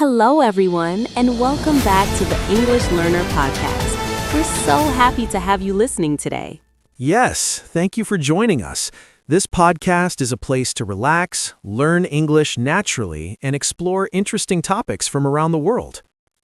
Hello, everyone, and welcome back to the English Learner Podcast. We're so happy to have you listening today. Yes, thank you for joining us. This podcast is a place to relax, learn English naturally, and explore interesting topics from around the world.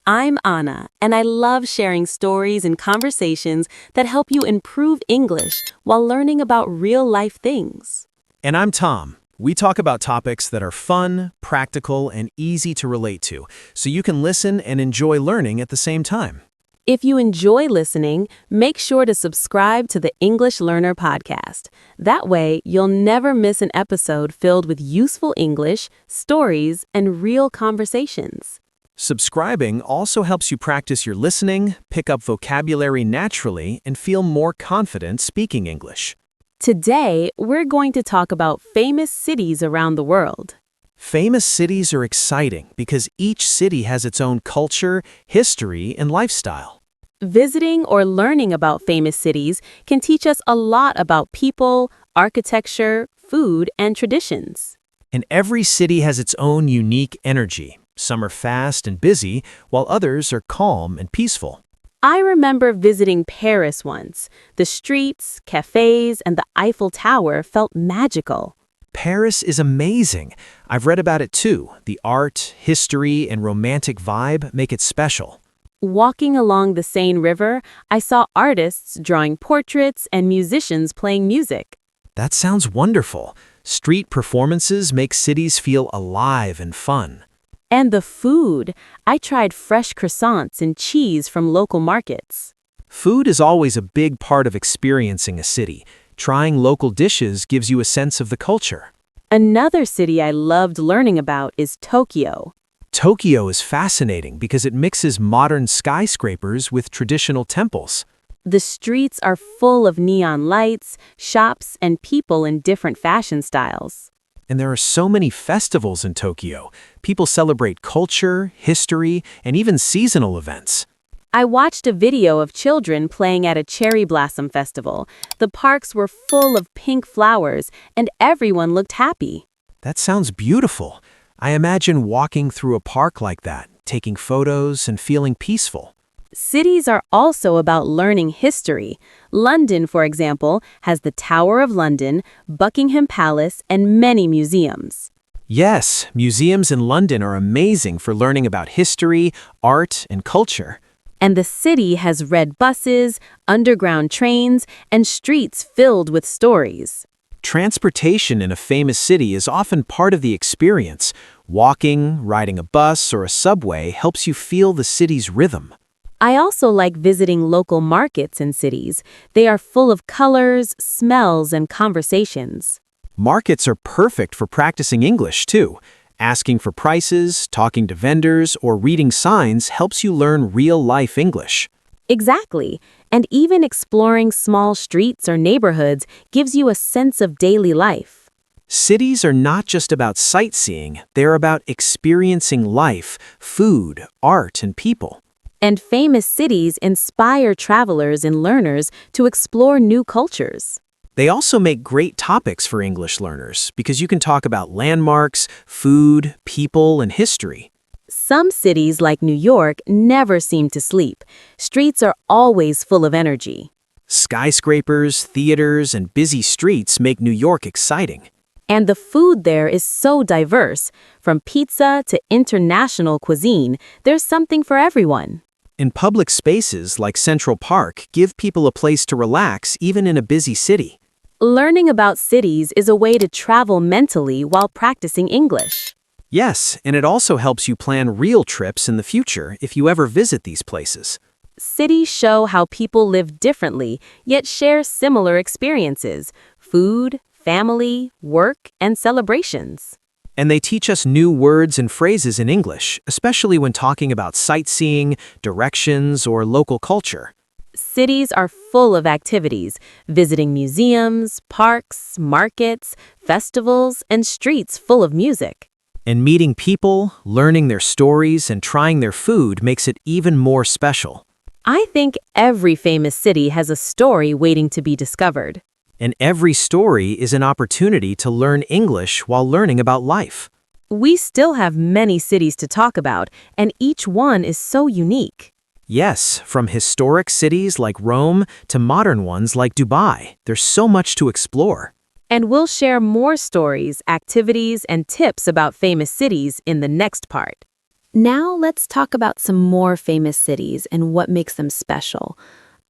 I'm Anna, and I love sharing stories and conversations that help you improve English while learning about real-life things. And I'm Tom. We talk about topics that are fun, practical, and easy to relate to, so you can listen and enjoy learning at the same time. If you enjoy listening, make sure to subscribe to the English Learner Podcast. That way, you'll never miss an episode filled with useful English, stories, and real conversations. Subscribing also helps you practice your listening, pick up vocabulary naturally, and feel more confident speaking English. Today, we're going to talk about famous cities around the world. Famous cities are exciting because each city has its own culture, history, and lifestyle. Visiting or learning about famous cities can teach us a lot about people, architecture, food, and traditions. And every city has its own unique energy. Some are fast and busy, while others are calm and peaceful. I remember visiting Paris once. The streets, cafes, and the Eiffel Tower felt magical. Paris is amazing. I've read about it too. The art, history, and romantic vibe make it special. Walking along the Seine River, I saw artists drawing portraits and musicians playing music. That sounds wonderful. Street performances make cities feel alive and fun. And the food. I tried fresh croissants and cheese from local markets. Food is always a big part of experiencing a city. Trying local dishes gives you a sense of the culture. Another city I loved learning about is Tokyo. Tokyo is fascinating because it mixes modern skyscrapers with traditional temples. The streets are full of neon lights, shops, and people in different fashion styles. And there are so many festivals in Tokyo. People celebrate culture, history, and even seasonal events. I watched a video of children playing at a cherry blossom festival. The parks were full of pink flowers, and everyone looked happy. That sounds beautiful. I imagine walking through a park like that, taking photos, and feeling peaceful. Cities are also about learning history. London, for example, has the Tower of London, Buckingham Palace, and many museums. Yes, museums in London are amazing for learning about history, art, and culture. And the city has red buses, underground trains, and streets filled with stories. Transportation in a famous city is often part of the experience. Walking, riding a bus, or a subway helps you feel the city's rhythm. I also like visiting local markets in cities. They are full of colors, smells, and conversations. Markets are perfect for practicing English, too. Asking for prices, talking to vendors, or reading signs helps you learn real-life English. Exactly. And even exploring small streets or neighborhoods gives you a sense of daily life. Cities are not just about sightseeing, they're about experiencing life, food, art, and people. And famous cities inspire travelers and learners to explore new cultures. They also make great topics for English learners because you can talk about landmarks, food, people, and history. Some cities like New York never seem to sleep. Streets are always full of energy. Skyscrapers, theaters, and busy streets make New York exciting. And the food there is so diverse. From pizza to international cuisine, there's something for everyone. And public spaces like Central Park give people a place to relax even in a busy city. Learning about cities is a way to travel mentally while practicing English. Yes, and it also helps you plan real trips in the future if you ever visit these places. Cities show how people live differently, yet share similar experiences: food, family, work, and celebrations. And they teach us new words and phrases in English, especially when talking about sightseeing, directions, or local culture. Cities are full of activities: visiting museums, parks, markets, festivals, and streets full of music. And meeting people, learning their stories, and trying their food makes it even more special. I think every famous city has a story waiting to be discovered. And every story is an opportunity to learn English while learning about life. We still have many cities to talk about, and each one is so unique. Yes, from historic cities like Rome to modern ones like Dubai, there's so much to explore. And we'll share more stories, activities, and tips about famous cities in the next part. Now let's talk about some more famous cities and what makes them special.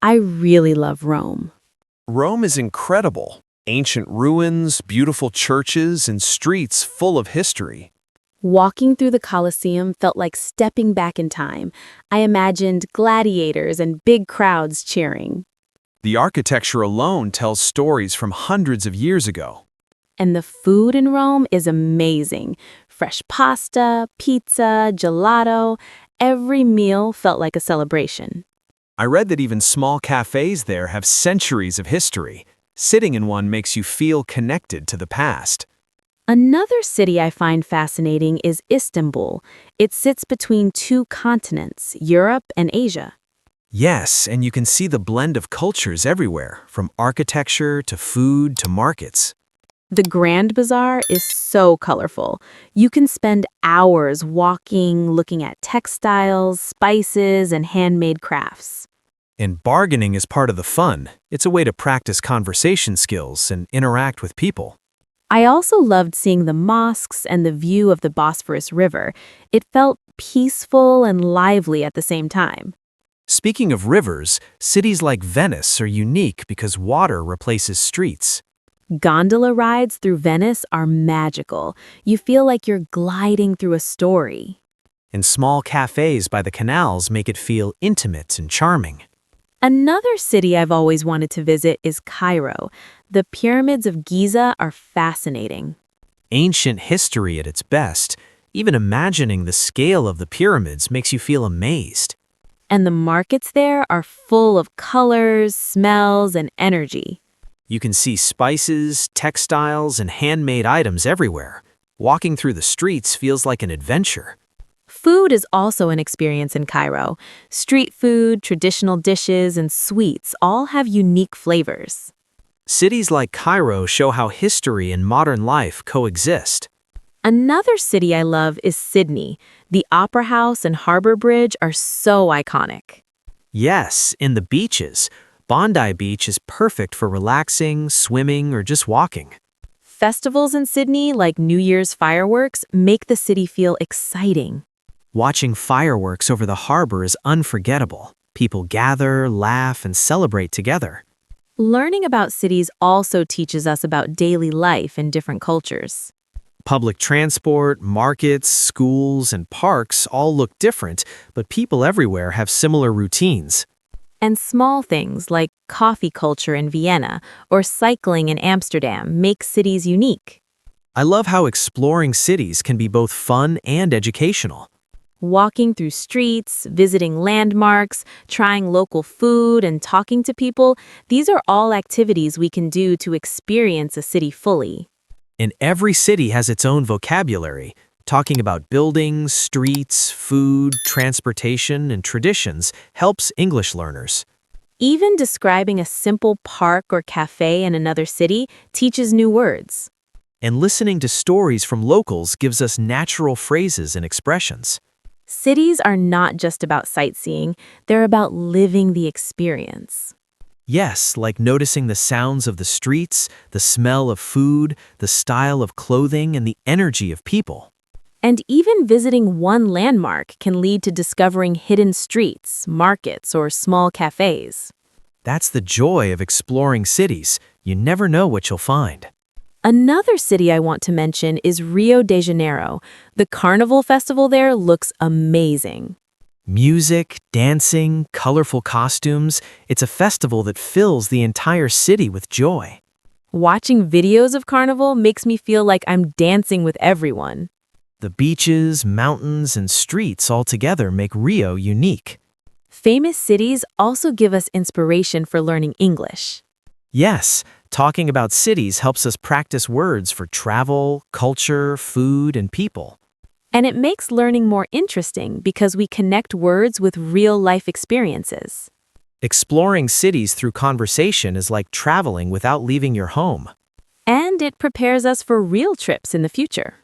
I really love Rome. Rome is incredible. Ancient ruins, beautiful churches, and streets full of history. Walking through the Colosseum felt like stepping back in time. I imagined gladiators and big crowds cheering. The architecture alone tells stories from hundreds of years ago. And the food in Rome is amazing. Fresh pasta, pizza, gelato. Every meal felt like a celebration. I read that even small cafes there have centuries of history. Sitting in one makes you feel connected to the past. Another city I find fascinating is Istanbul. It sits between two continents, Europe and Asia. Yes, and you can see the blend of cultures everywhere, from architecture to food to markets. The Grand Bazaar is so colorful. You can spend hours walking, looking at textiles, spices, and handmade crafts. And bargaining is part of the fun. It's a way to practice conversation skills and interact with people. I also loved seeing the mosques and the view of the Bosphorus River. It felt peaceful and lively at the same time. Speaking of rivers, cities like Venice are unique because water replaces streets. Gondola rides through Venice are magical. You feel like you're gliding through a story. And small cafes by the canals make it feel intimate and charming. Another city I've always wanted to visit is Cairo. The pyramids of Giza are fascinating. Ancient history at its best. Even imagining the scale of the pyramids makes you feel amazed. And the markets there are full of colors, smells, and energy. You can see spices, textiles, and handmade items everywhere. Walking through the streets feels like an adventure. Food is also an experience in Cairo. Street food, traditional dishes, and sweets all have unique flavors. Cities like Cairo show how history and modern life coexist. Another city I love is Sydney. The Opera House and Harbour Bridge are so iconic. Yes, in the beaches. Bondi Beach is perfect for relaxing, swimming, or just walking. Festivals in Sydney, like New Year's fireworks, make the city feel exciting. Watching fireworks over the harbor is unforgettable. People gather, laugh, and celebrate together. Learning about cities also teaches us about daily life in different cultures. Public transport, markets, schools, and parks all look different, but people everywhere have similar routines. And small things like coffee culture in Vienna or cycling in Amsterdam make cities unique. I love how exploring cities can be both fun and educational. Walking through streets, visiting landmarks, trying local food, and talking to people, these are all activities we can do to experience a city fully. And every city has its own vocabulary. Talking about buildings, streets, food, transportation, and traditions helps English learners. Even describing a simple park or cafe in another city teaches new words. And listening to stories from locals gives us natural phrases and expressions. Cities are not just about sightseeing, they're about living the experience. Yes, like noticing the sounds of the streets, the smell of food, the style of clothing, and the energy of people. And even visiting one landmark can lead to discovering hidden streets, markets, or small cafes. That's the joy of exploring cities. You never know what you'll find. Another city I want to mention is Rio de Janeiro. The Carnival Festival there looks amazing. Music, dancing, colorful costumes, it's a festival that fills the entire city with joy. Watching videos of Carnival makes me feel like I'm dancing with everyone. The beaches, mountains, and streets all together make Rio unique. Famous cities also give us inspiration for learning English. Yes, talking about cities helps us practice words for travel, culture, food, and people. And it makes learning more interesting because we connect words with real-life experiences. Exploring cities through conversation is like traveling without leaving your home. And it prepares us for real trips in the future.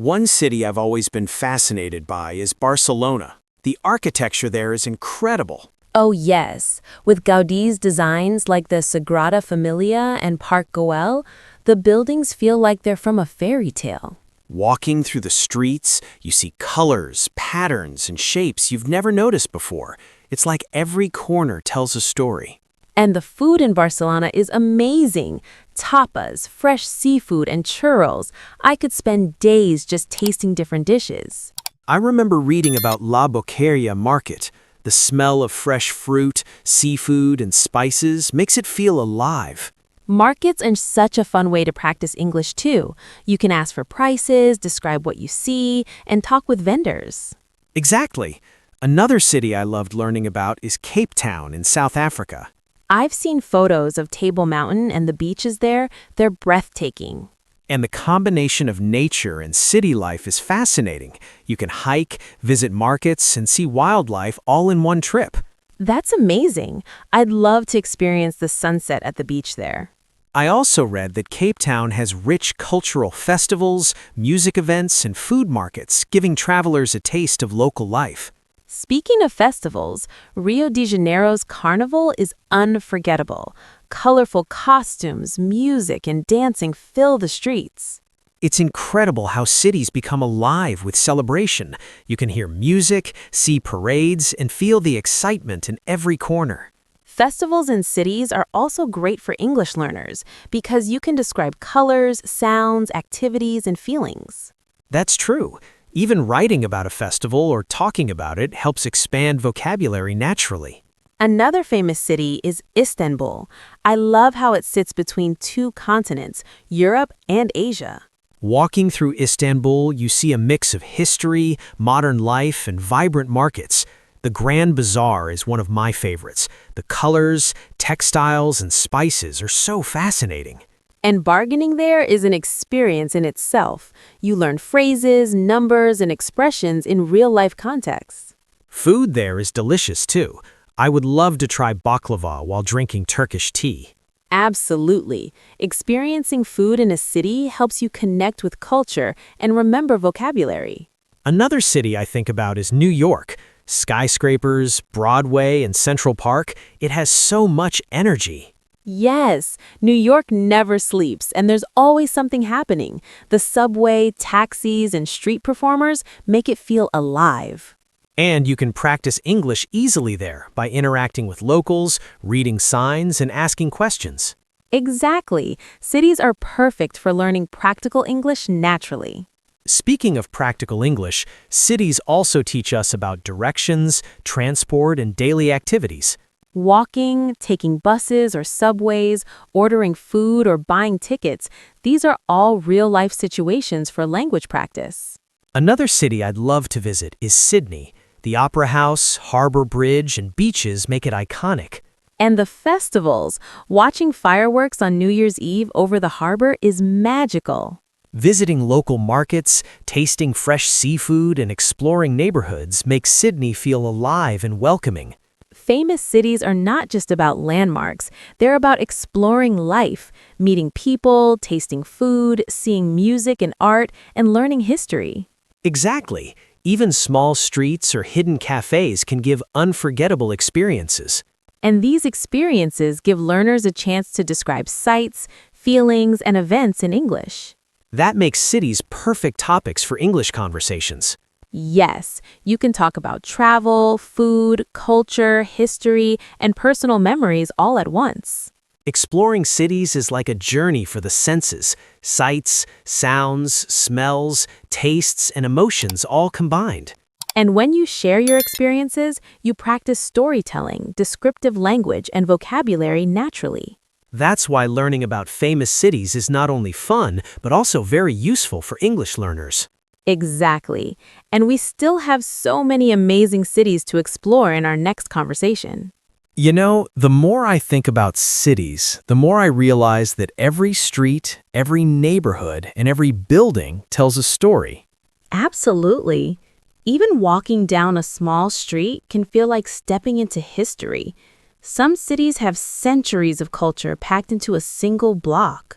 One city I've always been fascinated by is Barcelona. The architecture there is incredible. Oh, yes. With Gaudi's designs like the Sagrada Familia and Park Güell, the buildings feel like they're from a fairy tale. Walking through the streets, you see colors, patterns, and shapes you've never noticed before. It's like every corner tells a story. And the food in Barcelona is amazing. Tapas, fresh seafood, and churros. I could spend days just tasting different dishes. I remember reading about La Boqueria Market. The smell of fresh fruit, seafood, and spices makes it feel alive. Markets are such a fun way to practice English, too. You can ask for prices, describe what you see, and talk with vendors. Exactly. Another city I loved learning about is Cape Town in South Africa. I've seen photos of Table Mountain and the beaches there. They're breathtaking. And the combination of nature and city life is fascinating. You can hike, visit markets, and see wildlife all in one trip. That's amazing. I'd love to experience the sunset at the beach there. I also read that Cape Town has rich cultural festivals, music events, and food markets, giving travelers a taste of local life. Speaking of festivals, Rio de Janeiro's Carnival is unforgettable. Colorful costumes, music, and dancing fill the streets. It's incredible how cities become alive with celebration. You can hear music, see parades, and feel the excitement in every corner. Festivals in cities are also great for English learners because you can describe colors, sounds, activities, and feelings. That's true. Even writing about a festival or talking about it helps expand vocabulary naturally. Another famous city is Istanbul. I love how it sits between two continents, Europe and Asia. Walking through Istanbul, you see a mix of history, modern life, and vibrant markets. The Grand Bazaar is one of my favorites. The colors, textiles, and spices are so fascinating. And bargaining there is an experience in itself. You learn phrases, numbers, and expressions in real-life contexts. Food there is delicious, too. I would love to try baklava while drinking Turkish tea. Absolutely. Experiencing food in a city helps you connect with culture and remember vocabulary. Another city I think about is New York. Skyscrapers, Broadway, and Central Park, it has so much energy. Yes, New York never sleeps, and there's always something happening. The subway, taxis, and street performers make it feel alive. And you can practice English easily there by interacting with locals, reading signs, and asking questions. Exactly. Cities are perfect for learning practical English naturally. Speaking of practical English, cities also teach us about directions, transport, and daily activities. Walking, taking buses or subways, ordering food or buying tickets, these are all real-life situations for language practice. Another city I'd love to visit is Sydney. The Opera House, Harbour Bridge, and beaches make it iconic. And the festivals, watching fireworks on New Year's Eve over the harbor is magical. Visiting local markets, tasting fresh seafood, and exploring neighborhoods makes Sydney feel alive and welcoming. Famous cities are not just about landmarks. They're about exploring life, meeting people, tasting food, seeing music and art, and learning history. Exactly. Even small streets or hidden cafes can give unforgettable experiences. And these experiences give learners a chance to describe sights, feelings, and events in English. That makes cities perfect topics for English conversations. Yes, you can talk about travel, food, culture, history, and personal memories all at once. Exploring cities is like a journey for the senses. Sights, sounds, smells, tastes, and emotions all combined. And when you share your experiences, you practice storytelling, descriptive language, and vocabulary naturally. That's why learning about famous cities is not only fun, but also very useful for English learners. Exactly. And we still have so many amazing cities to explore in our next conversation. You know, the more I think about cities, the more I realize that every street, every neighborhood, and every building tells a story. Absolutely. Even walking down a small street can feel like stepping into history. Some cities have centuries of culture packed into a single block.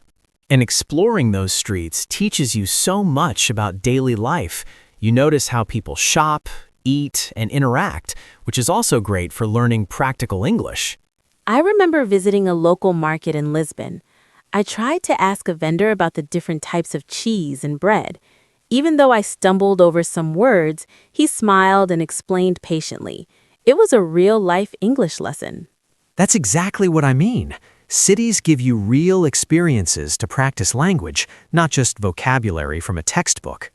And exploring those streets teaches you so much about daily life. You notice how people shop, eat, and interact, which is also great for learning practical English. I remember visiting a local market in Lisbon. I tried to ask a vendor about the different types of cheese and bread. Even though I stumbled over some words, he smiled and explained patiently. It was a real-life English lesson. That's exactly what I mean. Cities give you real experiences to practice language, not just vocabulary from a textbook.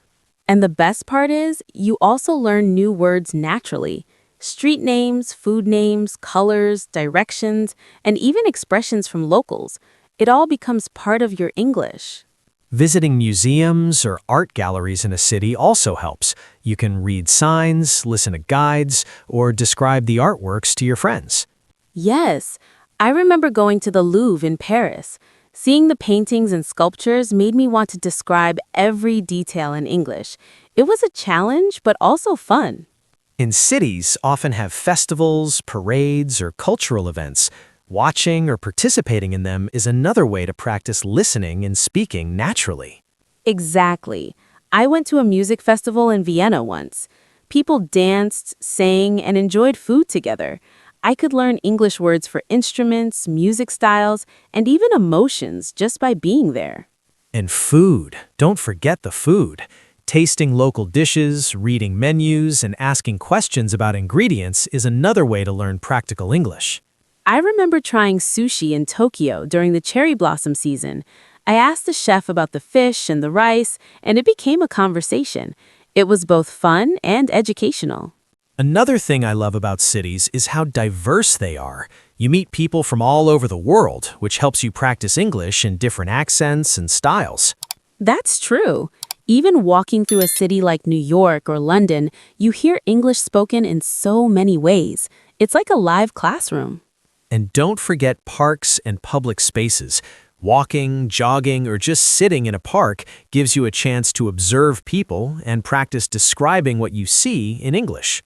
And the best part is, you also learn new words naturally. Street names, food names, colors, directions, and even expressions from locals. It all becomes part of your English. Visiting museums or art galleries in a city also helps. You can read signs, listen to guides, or describe the artworks to your friends. Yes, I remember going to the Louvre in Paris. Seeing the paintings and sculptures made me want to describe every detail in English. It was a challenge, but also fun. In cities often have festivals, parades, or cultural events. Watching or participating in them is another way to practice listening and speaking naturally. Exactly. I went to a music festival in Vienna once. People danced, sang, and enjoyed food together. I could learn English words for instruments, music styles, and even emotions just by being there. And food. Don't forget the food. Tasting local dishes, reading menus, and asking questions about ingredients is another way to learn practical English. I remember trying sushi in Tokyo during the cherry blossom season. I asked the chef about the fish and the rice, and it became a conversation. It was both fun and educational. Another thing I love about cities is how diverse they are. You meet people from all over the world, which helps you practice English in different accents and styles. That's true. Even walking through a city like New York or London, you hear English spoken in so many ways. It's like a live classroom. And don't forget parks and public spaces. Walking, jogging, or just sitting in a park gives you a chance to observe people and practice describing what you see in English.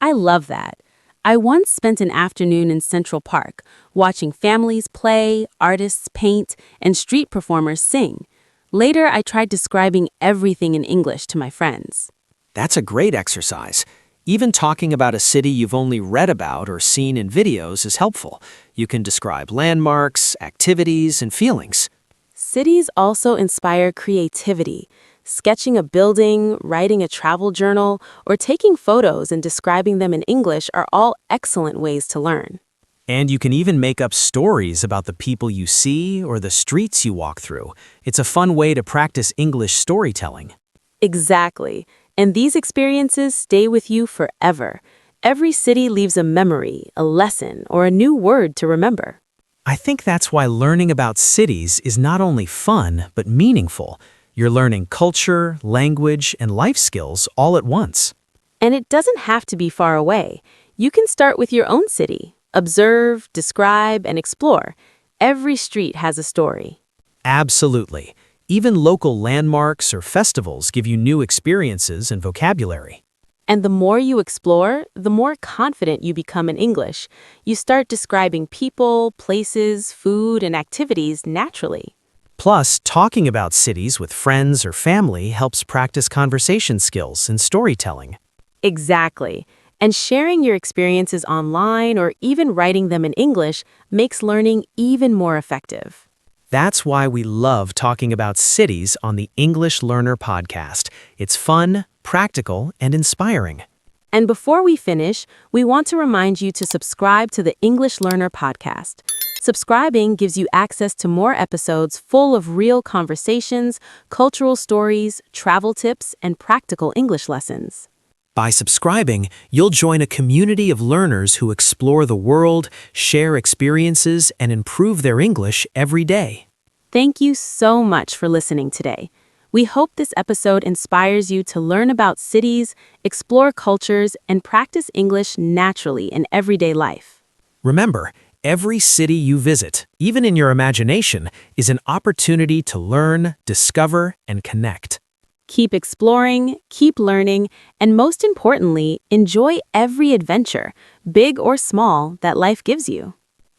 I love that. I once spent an afternoon in Central Park, watching families play, artists paint, and street performers sing. Later, I tried describing everything in English to my friends. That's a great exercise. Even talking about a city you've only read about or seen in videos is helpful. You can describe landmarks, activities, and feelings. Cities also inspire creativity. Sketching a building, writing a travel journal, or taking photos and describing them in English are all excellent ways to learn. And you can even make up stories about the people you see or the streets you walk through. It's a fun way to practice English storytelling. Exactly. And these experiences stay with you forever. Every city leaves a memory, a lesson, or a new word to remember. I think that's why learning about cities is not only fun, but meaningful. You're learning culture, language, and life skills all at once. And it doesn't have to be far away. You can start with your own city. Observe, describe, and explore. Every street has a story. Absolutely. Even local landmarks or festivals give you new experiences and vocabulary. And the more you explore, the more confident you become in English. You start describing people, places, food, and activities naturally. Plus, talking about cities with friends or family helps practice conversation skills and storytelling. Exactly. And sharing your experiences online or even writing them in English makes learning even more effective. That's why we love talking about cities on the English Learner podcast. It's fun, practical, and inspiring. And before we finish, we want to remind you to subscribe to the English Learner podcast. Subscribing gives you access to more episodes full of real conversations, cultural stories, travel tips, and practical English lessons. By subscribing, you'll join a community of learners who explore the world, share experiences, and improve their English every day. Thank you so much for listening today. We hope this episode inspires you to learn about cities, explore cultures, and practice English naturally in everyday life. Remember, every city you visit, even in your imagination, is an opportunity to learn, discover, and connect. Keep exploring, keep learning, and most importantly, enjoy every adventure, big or small, that life gives you.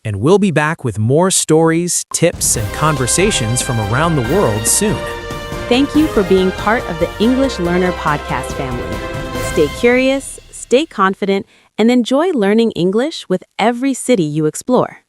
And we'll be back with more stories, tips, and conversations from around the world soon. Thank you for being part of the English Learner Podcast family. Stay curious, stay confident, and enjoy learning English with every city you explore.